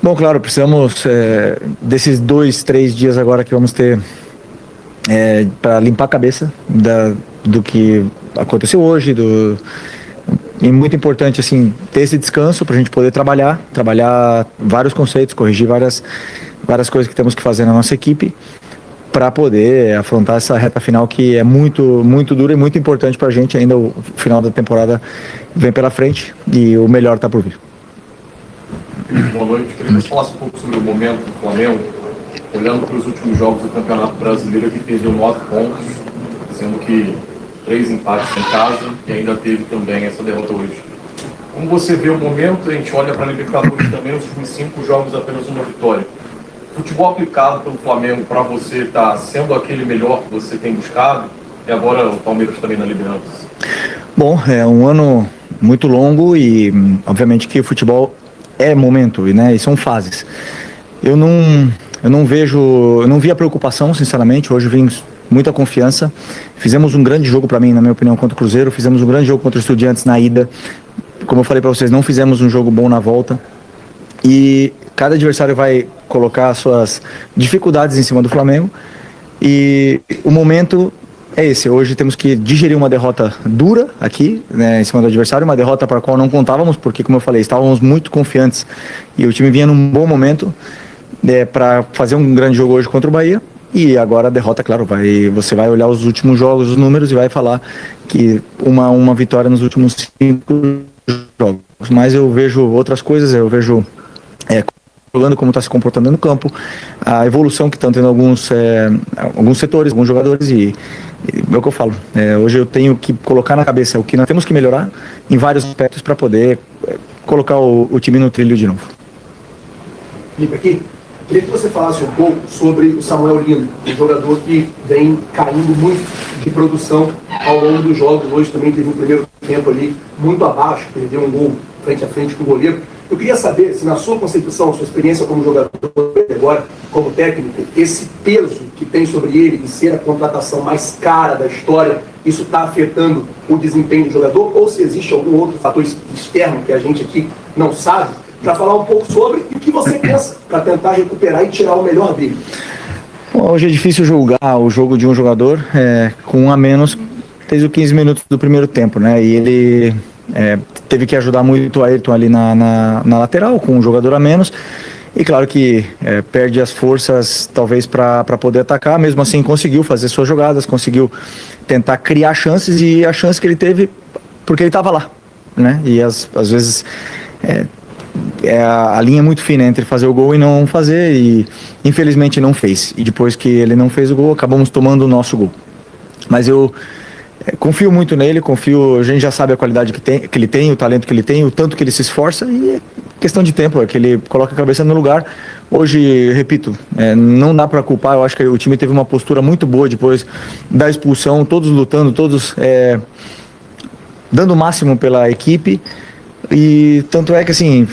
Bom, claro, precisamos desses 2, 3 dias agora que vamos ter para limpar a cabeça do que aconteceu hoje, e muito importante assim ter esse descanso para a gente poder trabalhar vários conceitos, corrigir várias coisas que temos que fazer na nossa equipe para poder afrontar essa reta final que é muito muito dura e muito importante para a gente. Ainda o final da temporada vem pela frente e o melhor está por vir. Boa noite. Queria que você falasse um pouco sobre o momento do Flamengo, olhando para os últimos jogos do Campeonato Brasileiro, que teve 9 pontos, sendo que 3 empates em casa e ainda teve também essa derrota hoje. Como você vê o momento, a gente olha para a Libertadores também, os últimos 5 jogos apenas uma vitória. O futebol aplicado pelo Flamengo para você está sendo aquele melhor que você tem buscado? E agora o Palmeiras também na liderança. Bom, é um ano muito longo e obviamente que o futebol é momento, né? E são fases. Eu não vi a preocupação, sinceramente. Hoje vim muita confiança. Fizemos um grande jogo para mim, na minha opinião, contra o Cruzeiro. Fizemos um grande jogo contra o Estudiantes na ida. Como eu falei para vocês, não fizemos um jogo bom na volta. E cada adversário vai colocar suas dificuldades em cima do Flamengo. E o momento é esse. Hoje temos que digerir uma derrota dura aqui, né, em cima do adversário, uma derrota para a qual não contávamos, porque, como eu falei, estávamos muito confiantes e o time vinha num bom momento para fazer um grande jogo hoje contra o Bahia. E agora a derrota, claro, você vai olhar os últimos jogos, os números, e vai falar que uma vitória nos últimos 5 jogos. Mas eu vejo outras coisas, eu vejo jogando, como está se comportando no campo, a evolução que estão tendo alguns setores, alguns jogadores, e é o que eu falo. Hoje eu tenho que colocar na cabeça o que nós temos que melhorar em vários aspectos para poder colocar o time no trilho de novo. Felipe, aqui, queria que você falasse um pouco sobre o Samuel Lino, um jogador que vem caindo muito de produção ao longo dos jogos. Hoje também teve um primeiro tempo ali muito abaixo, perdeu um gol frente a frente com o goleiro. Eu queria saber se, na sua concepção, sua experiência como jogador, agora como técnico, esse peso que tem sobre ele de ser a contratação mais cara da história, isso está afetando o desempenho do jogador, ou se existe algum outro fator externo que a gente aqui não sabe, para falar um pouco sobre o que você pensa para tentar recuperar e tirar o melhor dele. Bom, hoje é difícil julgar o jogo de um jogador com 1 a menos desde os 15 minutos do primeiro tempo, né? E ele teve que ajudar muito a Ayrton ali na lateral, com um jogador a menos. E claro que perde as forças, talvez, para poder atacar. Mesmo assim, conseguiu fazer suas jogadas, conseguiu tentar criar chances, e a chance que ele teve, porque ele estava lá, né? E às vezes a linha é muito fina entre fazer o gol e não fazer, e infelizmente não fez. E depois que ele não fez o gol, acabamos tomando o nosso gol. Mas eu confio muito nele, a gente já sabe a qualidade que ele tem, o talento que ele tem, o tanto que ele se esforça, e é questão de tempo, que ele coloca a cabeça no lugar. Hoje, repito, não dá para culpar. Eu acho que o time teve uma postura muito boa depois da expulsão, todos lutando, todos dando o máximo pela equipe. E tanto é que assim,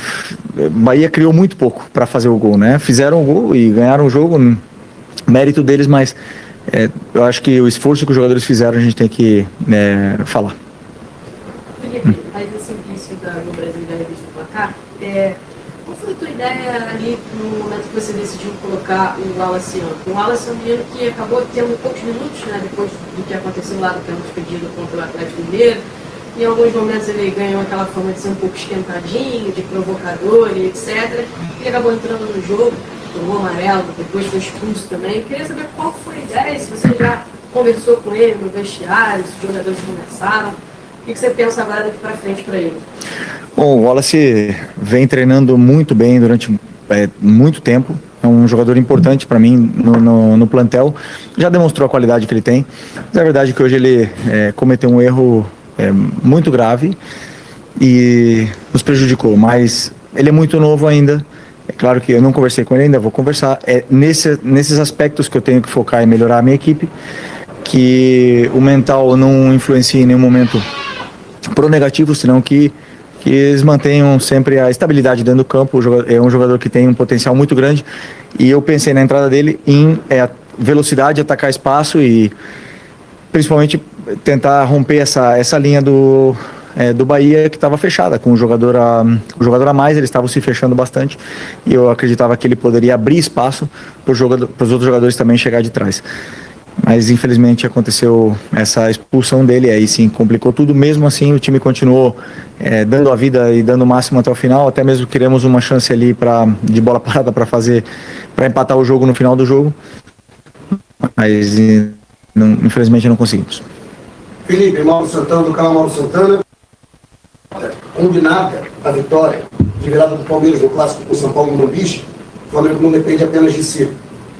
Bahia criou muito pouco para fazer o gol, né? Fizeram o gol e ganharam o jogo, mérito deles, mas eu acho que o esforço que os jogadores fizeram a gente tem que falar. Felipe, faz esse início no Brasileiro do placar. Qual foi a tua ideia ali no momento que você decidiu colocar o Wallace? O Wallace é um menino que acabou tendo poucos minutos, né, depois do que aconteceu lá no pênalti pedido contra o Atlético Mineiro. Em alguns momentos ele ganhou aquela fama de ser um pouco esquentadinho, de provocador e etc. Ele acabou entrando no jogo, tomou amarelo, depois foi expulso também. Eu queria saber qual foi a ideia, se você já conversou com ele no vestiário, se os jogadores conversaram. O que você pensa agora daqui para frente para ele? Bom, o Wallace vem treinando muito bem durante muito tempo. É um jogador importante para mim no plantel. Já demonstrou a qualidade que ele tem. Mas é verdade que hoje ele cometeu um erro muito grave e nos prejudicou. Mas ele é muito novo ainda. É claro que eu não conversei com ele ainda, vou conversar. Nesses aspectos que eu tenho que focar em melhorar a minha equipe, que o mental não influencia em nenhum momento pro negativo, senão que eles mantenham sempre a estabilidade dentro do campo. É um jogador que tem um potencial muito grande, e eu pensei na entrada dele em velocidade, atacar espaço e principalmente tentar romper essa linha do Bahia que estava fechada, com o jogador a mais, eles estavam se fechando bastante e eu acreditava que ele poderia abrir espaço para os outros jogadores também chegar de trás. Mas infelizmente aconteceu essa expulsão dele, aí sim complicou tudo. Mesmo assim o time continuou dando a vida e dando o máximo até o final, até mesmo queremos uma chance ali de bola parada para empatar o jogo no final do jogo, mas infelizmente não conseguimos. Felipe, Mauro Santana, do canal Mauro Santana. Combinada a vitória de virada do Palmeiras no clássico com o São Paulo no Morumbi, o Flamengo não depende apenas de si.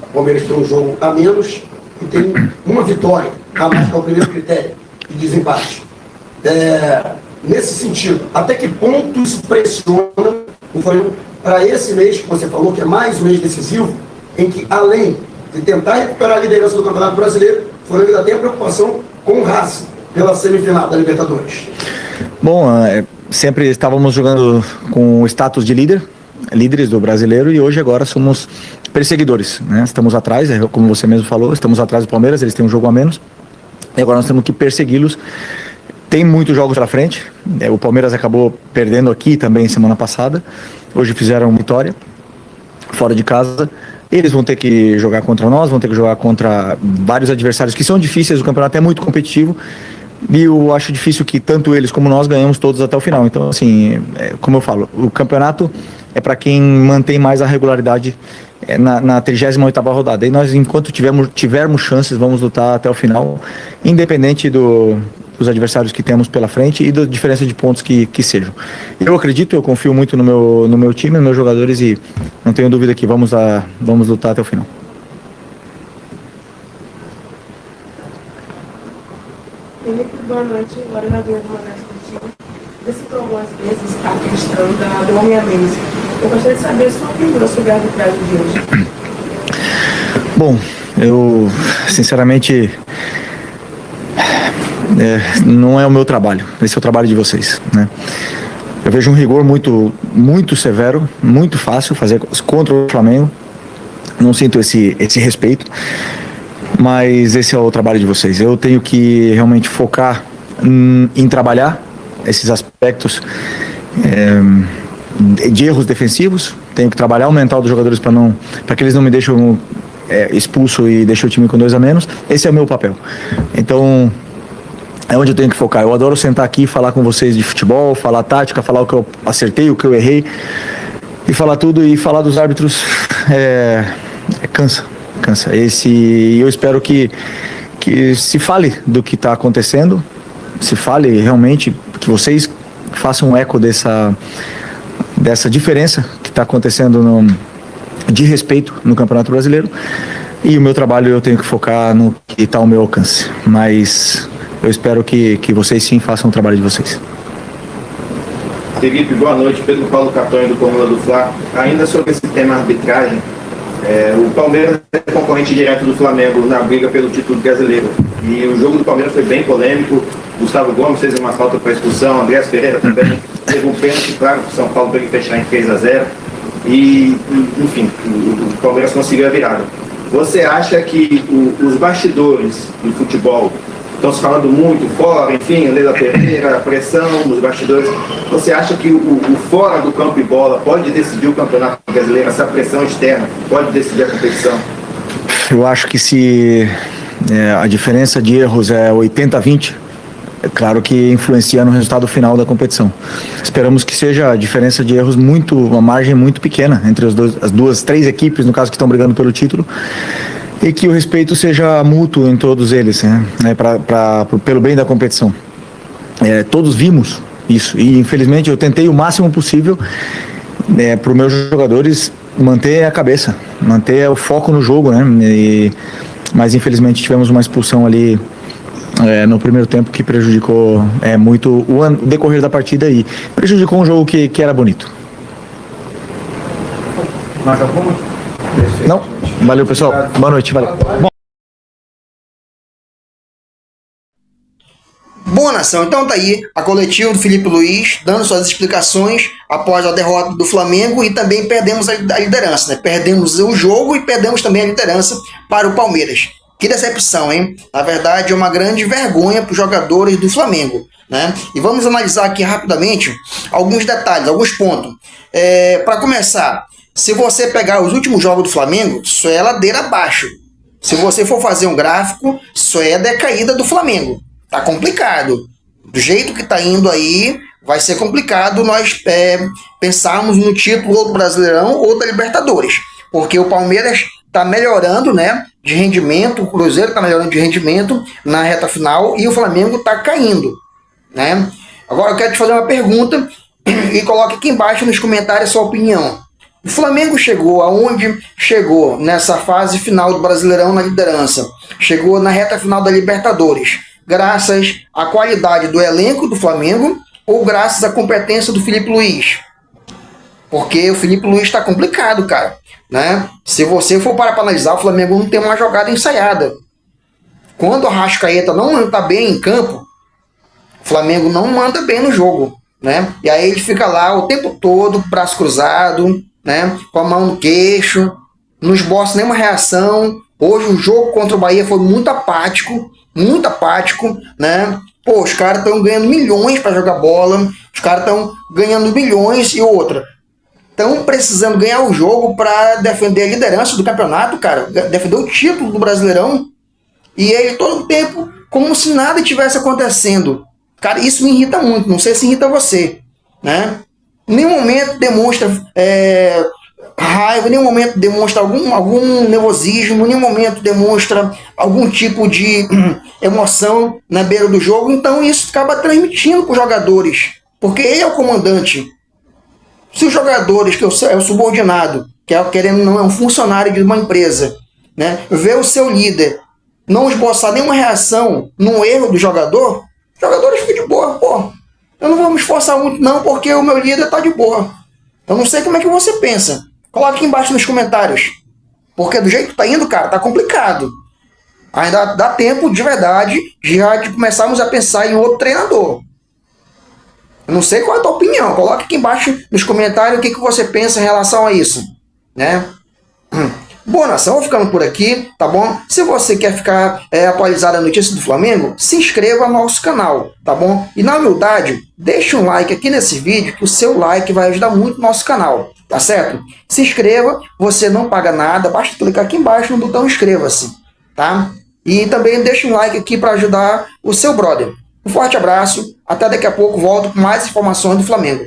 O Palmeiras tem um jogo a menos e tem uma vitória a mais, que é o primeiro critério de desempate. Nesse sentido, até que ponto isso pressiona o Flamengo para esse mês que você falou, que é mais um mês decisivo, em que, além de tentar recuperar a liderança do Campeonato Brasileiro, o Flamengo ainda tem a preocupação com o Racing pela semifinal da Libertadores? Bom, sempre estávamos jogando com o status de líderes do brasileiro, e hoje agora somos perseguidores, né? Estamos atrás, como você mesmo falou, estamos atrás do Palmeiras, eles têm um jogo a menos, e agora nós temos que persegui-los. Tem muitos jogos pela frente, o Palmeiras acabou perdendo aqui também semana passada, hoje fizeram vitória, fora de casa. Eles vão ter que jogar contra nós, vão ter que jogar contra vários adversários que são difíceis, o campeonato é muito competitivo, e eu acho difícil que tanto eles como nós ganhamos todos até o final. Então, assim, como eu falo, o campeonato é para quem mantém mais a regularidade na 38ª rodada. E nós, enquanto tivermos chances, vamos lutar até o final, independente dos adversários que temos pela frente e da diferença de pontos que sejam. Eu confio muito no meu time, nos meus jogadores, e não tenho dúvida que vamos lutar até o final. Felipe, boa noite, governador do Modesto Contigo. Você citou algumas vezes a questão do homem a menos. Eu gostaria de saber a sua opinião sobre a arbitragem de hoje. Bom, eu sinceramente não é o meu trabalho, esse é o trabalho de vocês, né? Eu vejo um rigor muito, muito severo, muito fácil fazer contra o Flamengo, não sinto esse respeito, mas esse é o trabalho de vocês. Eu tenho que realmente focar em trabalhar esses aspectos de erros defensivos, tenho que trabalhar o mental dos jogadores para que eles não me deixem expulso e deixem o time com 2 a menos. Esse é o meu papel. Então é onde eu tenho que focar. Eu adoro sentar aqui e falar com vocês de futebol, falar tática, falar o que eu acertei, o que eu errei, e falar tudo, e falar dos árbitros cansa. Eu espero que se fale do que está acontecendo, se fale realmente, que vocês façam um eco dessa diferença que está acontecendo de respeito no Campeonato Brasileiro. E o meu trabalho eu tenho que focar no que está ao meu alcance. Mas eu espero que vocês sim façam o trabalho de vocês. Felipe, boa noite. Pedro Paulo Catonho, do Coluna do Fla. Ainda sobre esse tema arbitragem, o Palmeiras é concorrente direto do Flamengo na briga pelo título brasileiro. E o jogo do Palmeiras foi bem polêmico. Gustavo Gomes fez uma falta para expulsão, Andrés Pereira também teve um pênalti, claro, que o São Paulo teve que fechar em 3 a 0. E, enfim, o Palmeiras conseguiu a virada. Você acha que os bastidores do futebol estão se falando muito fora, enfim, Leila Pereira, a pressão nos bastidores, você acha que o fora do campo e bola pode decidir o Campeonato Brasileiro, essa pressão externa pode decidir a competição? Eu acho que se a diferença de erros é 80-20, é claro que influencia no resultado final da competição. Esperamos que seja a diferença de erros uma margem muito pequena entre as 3 equipes, no caso, que estão brigando pelo título, e que o respeito seja mútuo em todos eles, né? Pelo bem da competição. Todos vimos isso, e infelizmente eu tentei o máximo possível para os meus jogadores manter a cabeça, manter o foco no jogo, né? Mas infelizmente tivemos uma expulsão ali no primeiro tempo que prejudicou muito o decorrer da partida, e prejudicou um jogo que era bonito. Mais alguma? Não? Valeu, pessoal. Boa noite. Valeu. Boa, nação. Então tá aí a coletiva do Felipe Luiz dando suas explicações após a derrota do Flamengo, e também perdemos a liderança, né? Perdemos o jogo e perdemos também a liderança para o Palmeiras. Que decepção, hein? Na verdade, é uma grande vergonha para os jogadores do Flamengo, né? E vamos analisar aqui rapidamente alguns detalhes, alguns pontos. Para começar, se você pegar os últimos jogos do Flamengo, isso é ladeira abaixo. Se você for fazer um gráfico, isso é a decaída do Flamengo. Tá complicado. Do jeito que tá indo aí, vai ser complicado nós pensarmos no título ou do Brasileirão ou da Libertadores. Porque o Palmeiras tá melhorando, né, de rendimento, o Cruzeiro tá melhorando de rendimento na reta final e o Flamengo tá caindo, né? Agora eu quero te fazer uma pergunta e coloque aqui embaixo nos comentários a sua opinião. O Flamengo chegou aonde chegou nessa fase final do Brasileirão na liderança? Chegou na reta final da Libertadores, graças à qualidade do elenco do Flamengo ou graças à competência do Filipe Luís? Porque o Filipe Luís está complicado, cara, né? Se você for para analisar, o Flamengo não tem uma jogada ensaiada. Quando o Arrascaeta não está bem em campo, o Flamengo não manda bem no jogo, né? E aí ele fica lá o tempo todo, braço cruzado, né? Com a mão no queixo, não esboça nenhuma reação. Hoje o jogo contra o Bahia foi muito apático, né? Pô, os caras estão ganhando milhões para jogar bola, os caras estão ganhando milhões e outra. Estão precisando ganhar o jogo para defender a liderança do campeonato, cara, defender o título do Brasileirão. E ele todo o tempo, como se nada tivesse acontecendo. Cara, isso me irrita muito, não sei se irrita você, né? Em nenhum momento demonstra raiva, em nenhum momento demonstra algum nervosismo, em nenhum momento demonstra algum tipo de emoção na beira do jogo. Então isso acaba transmitindo para os jogadores, porque ele é o comandante. Se os jogadores, que é o subordinado, que é, querendo não é um funcionário de uma empresa, né, vê o seu líder não esboçar nenhuma reação no erro do jogador, os jogadores ficam de boa. Pô, eu não vou me esforçar muito não, porque o meu líder tá de boa. Eu não sei como é que você pensa. Coloca aqui embaixo nos comentários. Porque do jeito que tá indo, cara, tá complicado. Ainda dá tempo, de verdade, já de começarmos a pensar em outro treinador. Eu não sei qual é a tua opinião. Coloca aqui embaixo nos comentários o que você pensa em relação a isso, né? Bom, nação, vou ficando por aqui, tá bom? Se você quer ficar atualizado a notícia do Flamengo, se inscreva no nosso canal, tá bom? E na humildade, deixa um like aqui nesse vídeo, que o seu like vai ajudar muito o nosso canal, tá certo? Se inscreva, você não paga nada, basta clicar aqui embaixo no botão inscreva-se, tá? E também deixa um like aqui para ajudar o seu brother. Um forte abraço, até daqui a pouco volto com mais informações do Flamengo.